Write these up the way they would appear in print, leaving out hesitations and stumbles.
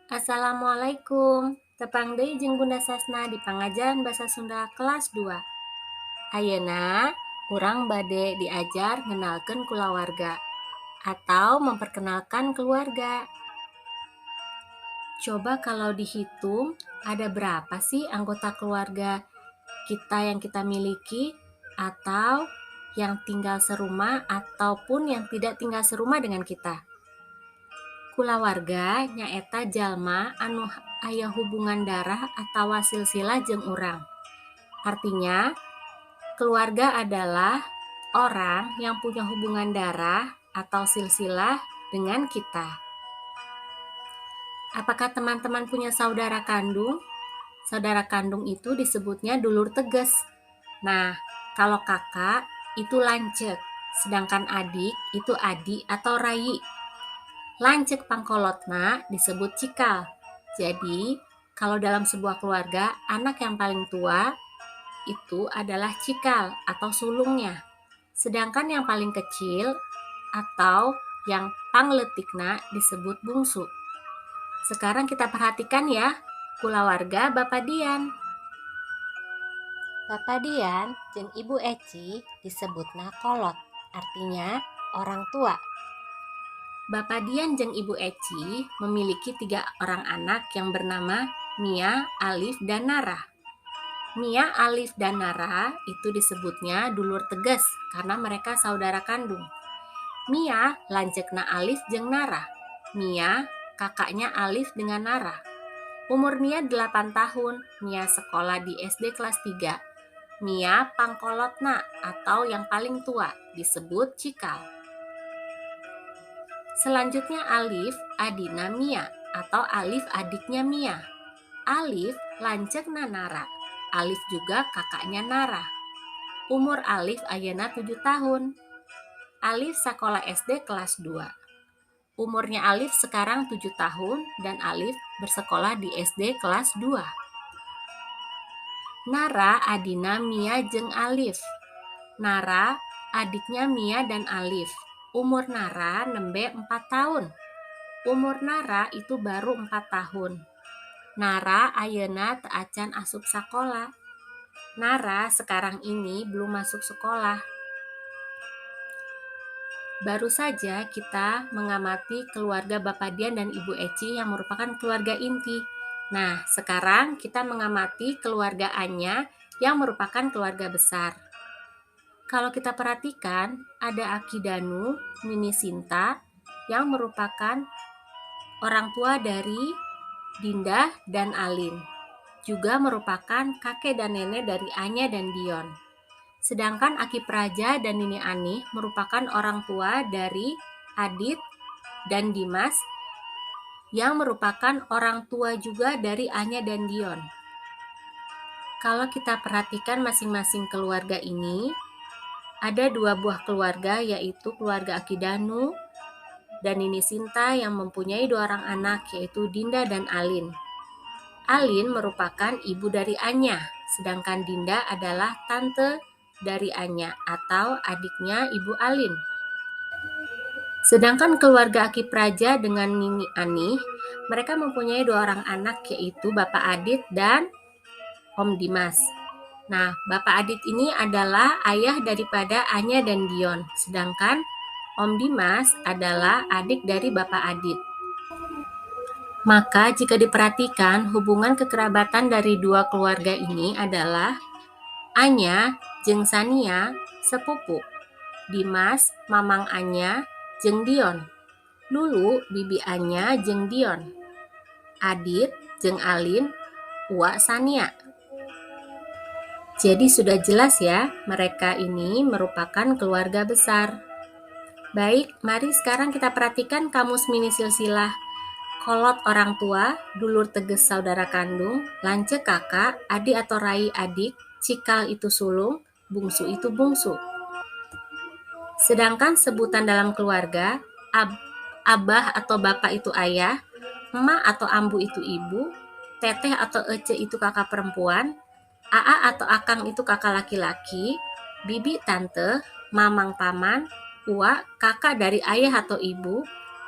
Assalamualaikum. Tepang deui jeung Bunda Sasna di pangajaran basa Sunda kelas 2. Ayeuna urang bade diajar ngenalkeun kulawarga atau memperkenalkan keluarga. Coba kalau dihitung, ada berapa sih anggota keluarga kita yang kita miliki atau yang tinggal serumah ataupun yang tidak tinggal serumah dengan kita? Kulawarga nyaeta jalma anu aya hubungan darah atawa silsilah jeung urang. Artinya, keluarga adalah orang yang punya hubungan darah atau silsilah dengan kita. Apakah teman-teman punya saudara kandung? Saudara kandung itu disebutnya dulur teges. Nah, kalau kakak itu lancek, sedangkan adik itu adi atau rayi. Lancek pangkolotna disebut cikal. Jadi, kalau dalam sebuah keluarga, anak yang paling tua itu adalah cikal atau sulungnya. Sedangkan yang paling kecil atau yang pangletikna disebut bungsu. Sekarang kita perhatikan ya, kulawarga Bapak Dian. Bapak Dian jeung Ibu Eci disebutna kolot, artinya orang tua. Bapak Dian jeung Ibu Eci memiliki 3 orang anak yang bernama Mia, Alif, dan Nara. Mia, Alif, dan Nara itu disebutnya dulur teges karena mereka saudara kandung. Mia lancekna Alif jeung Nara. Mia kakaknya Alif dengan Nara. Umur Mia 8 tahun. Mia sekolah di SD kelas 3. Mia pangkolotna atau yang paling tua disebut cikal. Selanjutnya Alif adina Mia atau Alif adiknya Mia. Alif lancekna Nara. Alif juga kakaknya Nara. Umur Alif ayeuna 7 tahun. Alif sekolah SD kelas 2. Umurnya Alif sekarang 7 tahun dan Alif bersekolah di SD kelas 2. Nara adina Mia jeung Alif. Nara adiknya Mia dan Alif. Umur Nara nembe 4 tahun. Umur Nara itu baru 4 tahun. Nara ayeuna teu acan asup sakola. Nara sekarang ini belum masuk sekolah. Baru saja kita mengamati keluarga Bapak Dian dan Ibu Eci yang merupakan keluarga inti. Nah, sekarang kita mengamati keluarga Anya yang merupakan keluarga besar. Kalau kita perhatikan, ada Aki Danu, Nini Sinta yang merupakan orang tua dari Dinda dan Alin. Juga merupakan kakek dan nenek dari Anya dan Dion. Sedangkan Aki Praja dan Nini Ani merupakan orang tua dari Adit dan Dimas yang merupakan orang tua juga dari Anya dan Dion. Kalau kita perhatikan masing-masing keluarga ini, ada 2 buah keluarga yaitu keluarga Aki Danu dan Nini Sinta yang mempunyai 2 orang anak yaitu Dinda dan Alin. Alin merupakan ibu dari Anya, sedangkan Dinda adalah tante dari Anya atau adiknya Ibu Alin. Sedangkan keluarga Aki Praja dengan Nini Ani, mereka mempunyai 2 orang anak yaitu Bapak Adit dan Om Dimas. Nah, Bapak Adit ini adalah ayah daripada Anya dan Dion, sedangkan Om Dimas adalah adik dari Bapak Adit. Maka jika diperhatikan, hubungan kekerabatan dari 2 keluarga ini adalah Anya jeung Sania sepupu, Dimas mamang Anya jeung Dion, Lulu bibi Anya jeung Dion, Adit jeung Alin uak Sania. Jadi sudah jelas ya, mereka ini merupakan keluarga besar. Baik, mari sekarang kita perhatikan kamus mini silsilah. Kolot orang tua, dulur teges saudara kandung, lancek kakak, adik atau rai adik, cikal itu sulung, bungsu itu bungsu. Sedangkan sebutan dalam keluarga, abah atau bapak itu ayah, emak atau ambu itu ibu, teteh atau ece itu kakak perempuan, aa atau akang itu kakak laki-laki, bibi tante, mamang paman, uak kakak dari ayah atau ibu,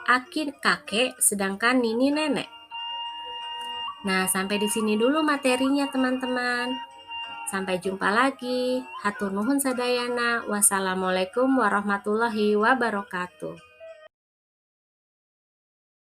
aki kakek, sedangkan nini nenek. Nah, sampai di sini dulu materinya teman-teman. Sampai jumpa lagi. Hatur nuhun sadayana. Wassalamualaikum warahmatullahi wabarakatuh.